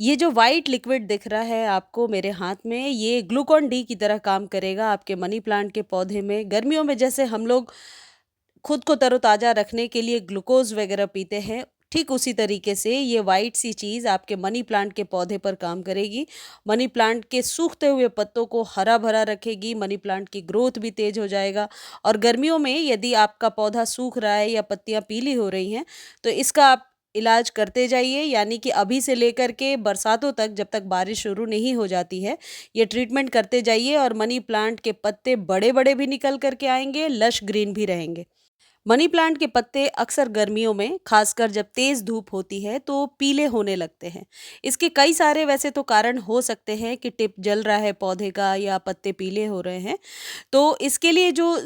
ये जो white liquid दिख रहा है आपको मेरे हाथ में, ये ग्लूकॉन डी की तरह काम करेगा आपके मनी प्लांट के पौधे में। गर्मियों में जैसे हम लोग खुद को तरोताज़ा रखने के लिए ग्लूकोज़ वगैरह पीते हैं, ठीक उसी तरीके से ये वाइट सी चीज़ आपके मनी प्लांट के पौधे पर काम करेगी। मनी प्लांट के सूखते हुए पत्तों को हरा-भरा रखेगी, मनी प्लांट की ग्रोथ भी तेज़ हो जाएगा। और गर्मियों में यदि आपका पौधा सूख रहा है या पत्तियाँ पीली हो रही हैं, तो इसका आप इलाज करते जाइए, यानी कि अभी से लेकर के बरसातों तक, जब तक बारिश शुरू नहीं हो जाती है, ये ट्रीटमेंट करते जाइए और मनी प्लांट के पत्ते बड़े-बड़े भी निकल कर के आएँगे, लश ग्रीन भी रहेंगे। मनी प्लांट के पत्ते अक्सर गर्मियों में, खासकर जब तेज धूप होती है, तो पीले होने लगते हैं। इसके कई सारे वैसे तो कारण हो सकते हैं कि टिप जल रहा है पौधे का या पत्ते पीले हो रहे हैं। तो इसके लिए जो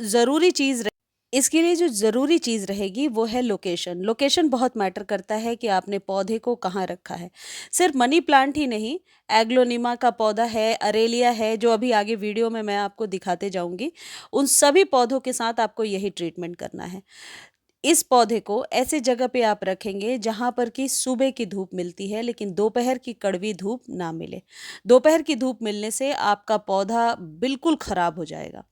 ज़रूरी चीज़ रहेगी वो है लोकेशन। लोकेशन बहुत मैटर करता है कि आपने पौधे को कहाँ रखा है। सिर्फ मनी प्लांट ही नहीं, एग्लोनिमा का पौधा है, अरेलिया है, जो अभी आगे वीडियो में मैं आपको दिखाते जाऊँगी, उन सभी पौधों के साथ आपको यही ट्रीटमेंट करना है। इस पौधे को ऐसे जगह पे आप रखेंगे जहाँ पर कि सुबह की धूप मिलती है, लेकिन दोपहर की कड़वी धूप ना मिले। दोपहर की धूप मिलने से आपका पौधा बिल्कुल खराब हो जाएगा।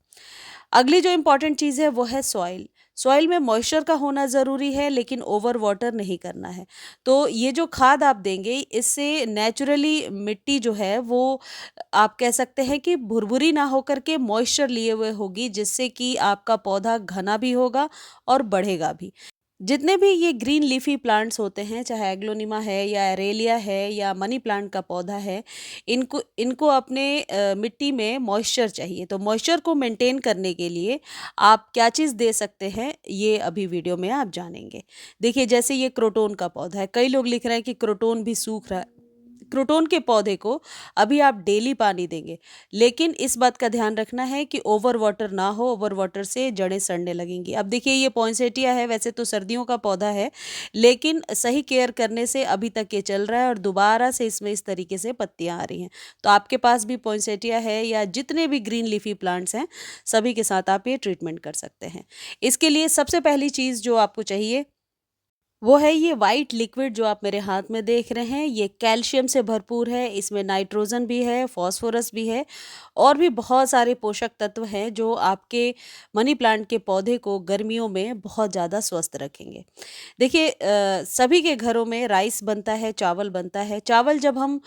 अगली जो इम्पोर्टेंट चीज़ है वो है सॉइल। सॉइल में मॉइस्चर का होना ज़रूरी है, लेकिन ओवर वाटर नहीं करना है। तो ये जो खाद आप देंगे, इससे नेचुरली मिट्टी जो है वो, आप कह सकते हैं कि भुरभुरी ना होकर के मॉइस्चर लिए हुए होगी, जिससे कि आपका पौधा घना भी होगा और बढ़ेगा भी। जितने भी ये ग्रीन लीफी प्लांट्स होते हैं, चाहे एग्लोनिमा है या एरेलिया है या मनी प्लांट का पौधा है, इनको इनको अपने मिट्टी में मॉइस्चर चाहिए। तो मॉइस्चर को मेंटेन करने के लिए आप क्या चीज़ दे सकते हैं, ये अभी वीडियो में आप जानेंगे। देखिए, जैसे ये क्रोटोन का पौधा है, कई लोग लिख रहे हैं कि क्रोटोन भी सूख रहा है। क्रोटोन के पौधे को अभी आप डेली पानी देंगे, लेकिन इस बात का ध्यान रखना है कि ओवर वाटर ना हो। ओवर वाटर से जड़ें सड़ने लगेंगी। अब देखिए, ये पॉइंसेटिया है, वैसे तो सर्दियों का पौधा है, लेकिन सही केयर करने से अभी तक ये चल रहा है और दोबारा से इसमें इस तरीके से पत्तियां आ रही हैं। तो आपके पास भी पॉइंसेटिया है या जितने भी ग्रीन लीफी प्लांट्स हैं, सभी के साथ आप ये ट्रीटमेंट कर सकते हैं। इसके लिए सबसे पहली चीज़ जो आपको चाहिए वो है ये वाइट लिक्विड जो आप मेरे हाथ में देख रहे हैं। ये कैल्शियम से भरपूर है, इसमें नाइट्रोजन भी है, फास्फोरस भी है और भी बहुत सारे पोषक तत्व हैं जो आपके मनी प्लांट के पौधे को गर्मियों में बहुत ज़्यादा स्वस्थ रखेंगे। देखिए, सभी के घरों में राइस बनता है, चावल बनता है। चावल जब हम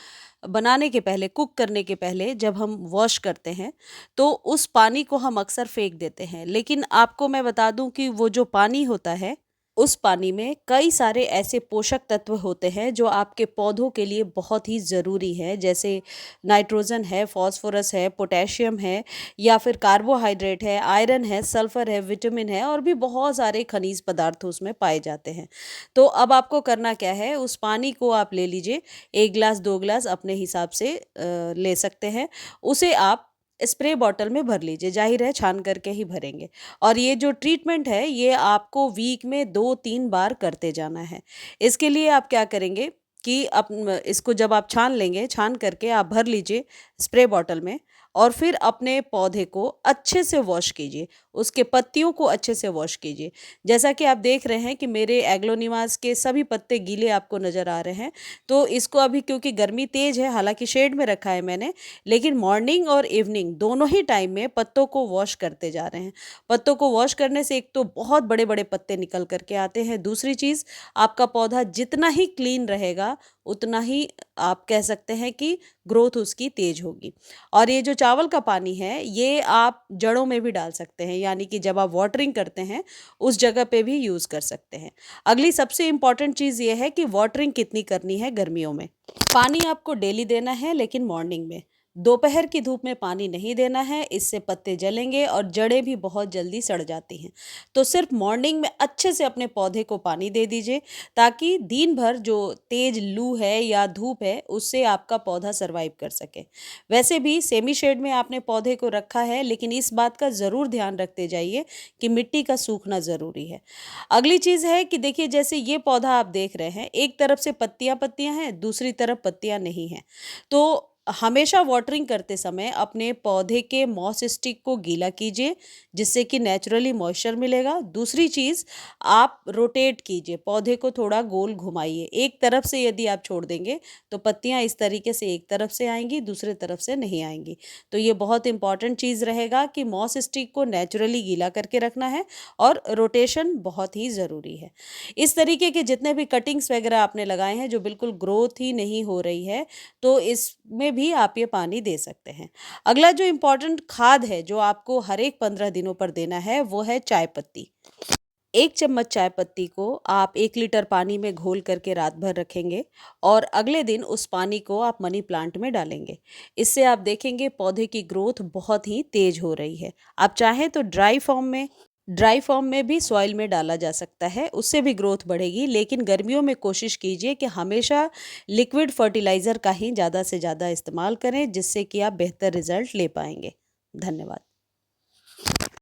बनाने के पहले, कुक करने के पहले जब हम वॉश करते हैं, तो उस पानी को हम अक्सर फेंक देते हैं। लेकिन आपको मैं बता दूं कि वो जो पानी होता है, उस पानी में कई सारे ऐसे पोषक तत्व होते हैं जो आपके पौधों के लिए बहुत ही ज़रूरी है। जैसे नाइट्रोजन है, फास्फोरस है, पोटेशियम है या फिर कार्बोहाइड्रेट है, आयरन है, सल्फर है, विटामिन है और भी बहुत सारे खनिज पदार्थ उसमें पाए जाते हैं। तो अब आपको करना क्या है, उस पानी को आप ले लीजिए, 1 ग्लास 2 ग्लास अपने हिसाब से ले सकते हैं। उसे आप स्प्रे बॉटल में भर लीजिए, ज़ाहिर है छान करके ही भरेंगे। और ये जो ट्रीटमेंट है, ये आपको वीक में 2-3 बार करते जाना है। इसके लिए आप क्या करेंगे कि इसको जब आप छान लेंगे, छान करके आप भर लीजिए स्प्रे बॉटल में और फिर अपने पौधे को अच्छे से वॉश कीजिए, उसके पत्तियों को अच्छे से वॉश कीजिए। जैसा कि आप देख रहे हैं कि मेरे एग्लोनिमास के सभी पत्ते गीले आपको नज़र आ रहे हैं, तो इसको अभी क्योंकि गर्मी तेज़ है, हालाँकि शेड में रखा है मैंने, लेकिन मॉर्निंग और इवनिंग दोनों ही टाइम में पत्तों को वॉश करते जा रहे हैं। पत्तों को वॉश करने से एक तो बहुत बड़े-बड़े पत्ते निकल कर के आते हैं, दूसरी चीज़, आपका पौधा जितना ही क्लीन रहेगा, उतना ही आप कह सकते हैं कि ग्रोथ उसकी तेज़ होगी। और ये जो चावल का पानी है, ये आप जड़ों में भी डाल सकते हैं, यानी कि जब आप वाटरिंग करते हैं, उस जगह पे भी यूज़ कर सकते हैं। अगली सबसे इम्पोर्टेंट चीज़ ये है कि वाटरिंग कितनी करनी है गर्मियों में। पानी आपको डेली देना है, लेकिन मॉर्निंग में। दोपहर की धूप में पानी नहीं देना है, इससे पत्ते जलेंगे और जड़ें भी बहुत जल्दी सड़ जाती हैं। तो सिर्फ मॉर्निंग में अच्छे से अपने पौधे को पानी दे दीजिए, ताकि दिन भर जो तेज लू है या धूप है, उससे आपका पौधा सर्वाइव कर सके। वैसे भी सेमी शेड में आपने पौधे को रखा है, लेकिन इस बात का ज़रूर ध्यान रखते जाइए कि मिट्टी का सूखना ज़रूरी है। अगली चीज़ है कि देखिए, जैसे ये पौधा आप देख रहे हैं, एक तरफ से पत्तियाँ पत्तियाँ हैं, दूसरी तरफ पत्तियाँ नहीं हैं। तो हमेशा वाटरिंग करते समय अपने पौधे के मॉस स्टिक को गीला कीजिए, जिससे कि नेचुरली मॉइस्चर मिलेगा। दूसरी चीज़, आप रोटेट कीजिए, पौधे को थोड़ा गोल घुमाइए। एक तरफ से यदि आप छोड़ देंगे तो पत्तियां इस तरीके से एक तरफ से आएंगी, दूसरे तरफ से नहीं आएंगी। तो ये बहुत इंपॉर्टेंट चीज़ रहेगा कि मॉस स्टिक को नेचुरली गीला करके रखना है और रोटेशन बहुत ही ज़रूरी है। इस तरीके के जितने भी कटिंग्स वगैरह आपने लगाए हैं जो बिल्कुल ग्रोथ ही नहीं हो रही है, तो इसमें भी आप ये पानी दे सकते हैं। अगला जो इम्पोर्टेंट खाद है जो आपको हर एक 15 दिनों पर देना है वो है चाय पत्ती। 1 चम्मच चाय पत्ती को आप 1 लीटर पानी में घोल करके रात भर रखेंगे और अगले दिन उस पानी को आप मनी प्लांट में डालेंगे। इससे आप देखेंगे पौधे की ग्रोथ बहुत ही तेज हो रही है। आप चाहें तो ड्राई फॉर्म में भी सॉइल में डाला जा सकता है, उससे भी ग्रोथ बढ़ेगी। लेकिन गर्मियों में कोशिश कीजिए कि हमेशा लिक्विड फर्टिलाइज़र का ही ज़्यादा से ज़्यादा इस्तेमाल करें, जिससे कि आप बेहतर रिजल्ट ले पाएंगे। धन्यवाद।